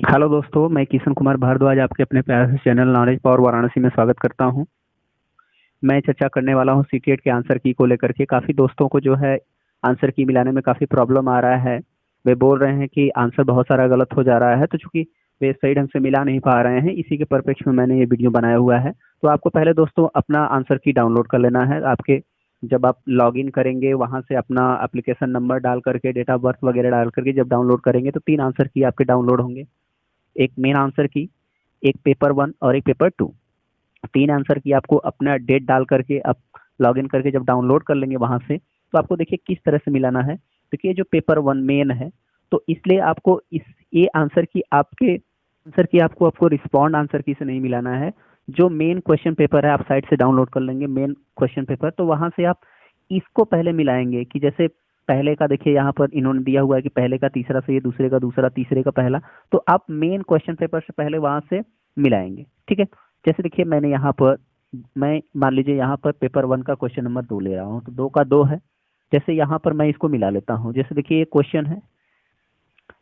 Hello दोस्तों, मैं किशन कुमार भारद्वाज आपके अपने प्यारे से चैनल नॉलेज पावर वाराणसी में स्वागत करता हूं। मैं चर्चा करने वाला हूं सीटेट के आंसर की को लेकर के। काफ़ी दोस्तों को जो है आंसर की मिलाने में काफ़ी प्रॉब्लम आ रहा है। वे बोल रहे हैं कि आंसर बहुत सारा गलत हो जा रहा है, तो चूंकि वे सही ढंग से मिला नहीं पा रहे हैं, इसी के परिप्रेक्ष्य में मैंने ये वीडियो बनाया हुआ है। तो आपको पहले दोस्तों अपना आंसर की डाउनलोड कर लेना है। आपके जब आप लॉगिन करेंगे वहां से अपना एप्लीकेशन नंबर डाल करके, डेट ऑफ बर्थ वगैरह डाल करके जब डाउनलोड करेंगे तो 3 आंसर की आपके डाउनलोड होंगे। एक मेन आंसर की, एक पेपर 1 और एक पेपर 2। 3 आंसर की आपको अपना डेट डाल करके आप लॉगिन करके जब डाउनलोड कर लेंगे वहां से, तो आपको देखिए किस तरह से मिलाना है। देखिए जो पेपर 1 मेन है, तो इसलिए आपको इस ये आंसर की आपको रिस्पॉन्ड आंसर की से नहीं मिलाना है। जो मेन क्वेश्चन पेपर है आप साइट से डाउनलोड कर लेंगे मेन क्वेश्चन पेपर, तो वहां से आप इसको पहले मिलाएंगे कि जैसे पहले का देखिए यहाँ पर इन्होंने दिया हुआ है कि पहले का तीसरा से ये, दूसरे का दूसरा, तीसरे का पहला। तो आप मेन क्वेश्चन पेपर से पहले वहां से मिलाएंगे, ठीक है। जैसे देखिए मैंने यहाँ पर, मैं मान लीजिए यहाँ पर पेपर 1 का क्वेश्चन नंबर 2 ले रहा हूँ, तो 2 का 2 है। जैसे यहाँ पर मैं इसको मिला लेता हूँ। जैसे देखिए ये क्वेश्चन है,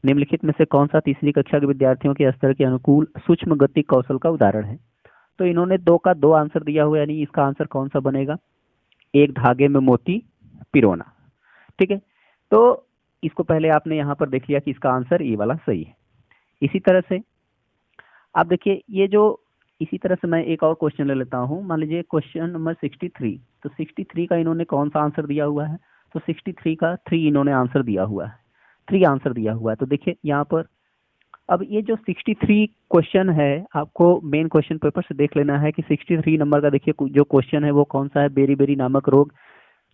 निम्नलिखित में से कौन सा तीसरी कक्षा के विद्यार्थियों के स्तर के अनुकूल सूक्ष्म गति कौशल का उदाहरण है। तो इन्होंने 2 का 2 आंसर दिया हुआ है, यानी इसका आंसर कौन सा बनेगा, एक धागे में मोती पिरोना, ठीक है। तो इसको पहले आपने यहाँ पर देख लिया कि इसका आंसर ये वाला सही है। इसी तरह से आप देखिए ये जो, इसी तरह से मैं एक और क्वेश्चन ले लेता हूँ। मान लीजिए क्वेश्चन नंबर 63। तो 63 का इन्होंने कौन सा आंसर दिया हुआ है, तो 63 का 3 इन्होंने आंसर दिया हुआ है, 3 आंसर दिया हुआ है। तो देखिए यहाँ पर अब ये जो 63 क्वेश्चन है, आपको मेन क्वेश्चन पेपर से देख लेना है कि 63 नंबर का देखिए जो क्वेश्चन है वो कौन सा है, बेरी बेरी नामक रोग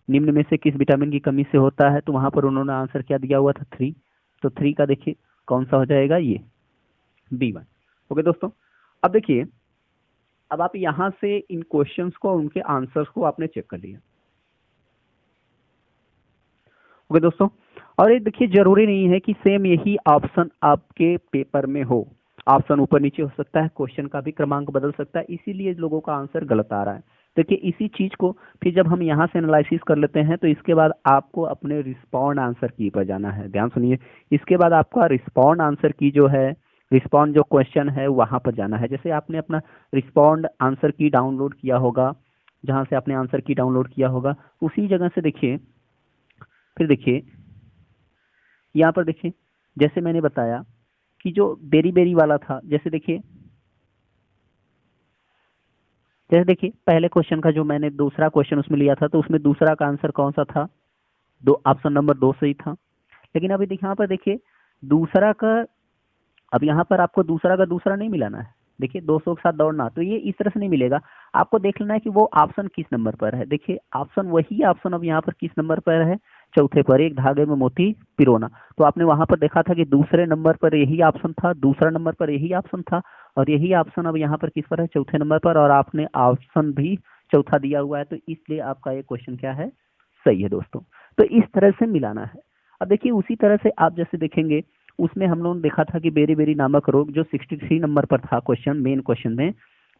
निम्न में से किस विटामिन की कमी से होता है। तो वहां पर उन्होंने आंसर क्या दिया हुआ था, 3। तो 3 का देखिए कौन सा हो जाएगा, ये B1। ओके दोस्तों, अब देखिए, अब आप यहां से इन क्वेश्चंस को, उनके आंसर्स को आपने चेक कर लिया। ओके दोस्तों, और ये देखिए जरूरी नहीं है कि सेम यही ऑप्शन आपके पेपर में हो। ऑप्शन ऊपर नीचे हो सकता है, क्वेश्चन का भी क्रमांक बदल सकता है, इसीलिए लोगों का आंसर गलत आ रहा है। देखिए इसी चीज को फिर जब हम यहाँ से एनालिसिस कर लेते हैं, तो इसके बाद आपको अपने रिस्पॉन्ड आंसर की पर जाना है। ध्यान सुनिए, इसके बाद आपका रिस्पॉन्ड आंसर की जो है, रिस्पॉन्ड जो क्वेश्चन है वहां पर जाना है। जैसे आपने अपना रिस्पॉन्ड आंसर की डाउनलोड किया होगा, जहां से आपने आंसर की डाउनलोड किया होगा उसी जगह से देखिए, फिर देखिए यहाँ पर देखिए जैसे मैंने बताया कि जो बेरी बेरी वाला था, जैसे देखिए पहले क्वेश्चन का जो मैंने दूसरा क्वेश्चन उसमें लिया था, तो उसमें दूसरा का आंसर कौन सा था, दो, ऑप्शन नंबर 2 सही था। लेकिन अभी देखिए यहाँ पर देखिए दूसरा का, अब यहाँ पर आपको दूसरा का दूसरा नहीं मिलाना है। देखिए 200 के साथ दौड़ना, तो ये इस तरह से नहीं मिलेगा। आपको देख लेना है कि वो ऑप्शन किस नंबर पर है। देखिए ऑप्शन, वही ऑप्शन अब यहाँ पर किस नंबर पर है, चौथे पर, एक धागे में मोती पिरोना। तो आपने वहां पर देखा था कि दूसरे नंबर पर यही ऑप्शन था, दूसरा नंबर पर यही ऑप्शन था, और यही ऑप्शन अब यहाँ पर किस पर है, चौथे नंबर पर, और आपने ऑप्शन भी चौथा दिया हुआ है। तो इसलिए आपका ये क्वेश्चन क्या है, सही है दोस्तों। तो इस तरह से मिलाना है। अब देखिए उसी तरह से आप जैसे देखेंगे, उसमें हम लोगों ने देखा था कि बेरी बेरी नामक रोग जो 63 नंबर पर था क्वेश्चन, मेन क्वेश्चन में,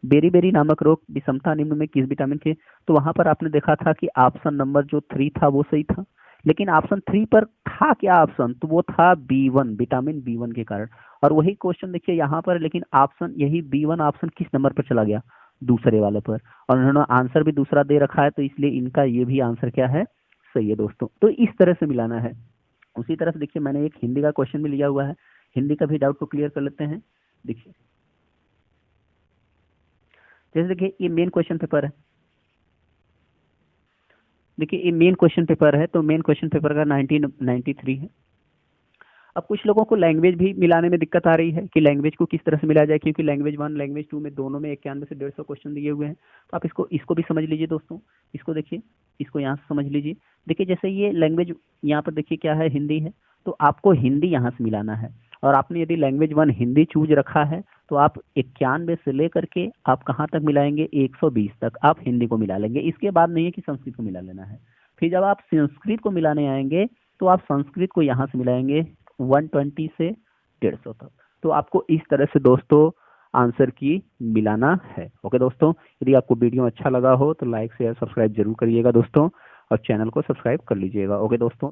बेरी बेरी नामक रोग विषमता निम्न में किस विटामिन के। तो वहां पर आपने देखा था कि ऑप्शन नंबर जो 3 था वो सही था। लेकिन ऑप्शन 3 पर था क्या ऑप्शन, तो वो था B1, विटामिन B1 के कारण। और वही क्वेश्चन देखिए यहाँ पर, लेकिन ऑप्शन यही B1 ऑप्शन किस नंबर पर चला गया, दूसरे वाले पर, और उन्होंने आंसर भी दूसरा दे रखा है। तो इसलिए इनका ये भी आंसर क्या है, सही है दोस्तों। तो इस तरह से मिलाना है। उसी तरह से देखिए मैंने एक हिंदी का क्वेश्चन भी लिया हुआ है, हिंदी का भी डाउट को क्लियर कर लेते हैं। देखिए जैसे देखिए ये मेन क्वेश्चन पेपर है, देखिए ये मेन क्वेश्चन पेपर है, तो मेन क्वेश्चन पेपर का 1993 है। अब कुछ लोगों को लैंग्वेज भी मिलाने में दिक्कत आ रही है कि लैंग्वेज को किस तरह से मिलाया जाए, क्योंकि लैंग्वेज 1 लैंग्वेज 2 में दोनों में 91 से 150 क्वेश्चन दिए हुए हैं। तो आप इसको इसको भी समझ लीजिए दोस्तों। इसको देखिए, इसको यहाँ से समझ लीजिए। देखिए जैसे ये लैंग्वेज यहाँ पर देखिए क्या है, हिंदी है, तो आपको हिंदी यहाँ से मिलाना है। और आपने यदि लैंग्वेज 1 हिंदी चूज रखा है, तो आप 91 से लेकर के आप कहाँ तक मिलाएंगे, 120 तक आप हिंदी को मिला लेंगे। इसके बाद नहीं है कि संस्कृत को मिला लेना है। फिर जब आप संस्कृत को मिलाने आएंगे, तो आप संस्कृत को यहाँ से मिलाएंगे 120 से 150 तक। तो आपको इस तरह से दोस्तों आंसर की मिलाना है। ओके दोस्तों, यदि आपको वीडियो अच्छा लगा हो तो लाइक शेयर सब्सक्राइब जरूर करिएगा दोस्तों, और चैनल को सब्सक्राइब कर लीजिएगा। ओके दोस्तों।